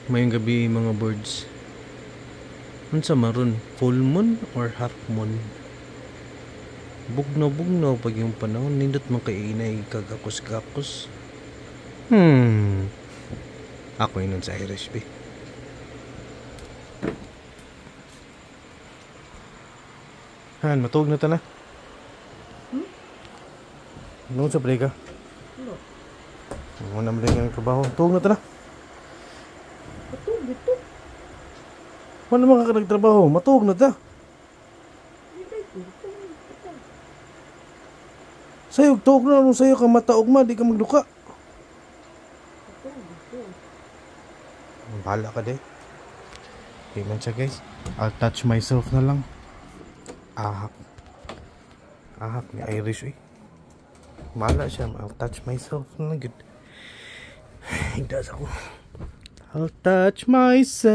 Mayong gabi mga birds. Unsa maron? Full moon or half moon? Bugnaw-bugnaw pag yung panahon. Nindot man kay inay kagakos-gakos. Ako yun sa Irish be. Han, matulog na ta na. Noon sa break ka? Ano na break ng trabaho? Tulog na ta na. Wala naman ka nagtrabaho, matulog na ta. Sa'yo, tulog na nung sa'yo ka mataog di ka magduka. Bahala ka de. Okay man siya guys. I'll touch myself na lang. Ahak. Ahak ni Irish eh. Bahala siya, I'll touch myself na lang. Good. Higdas ako. I'll touch myself.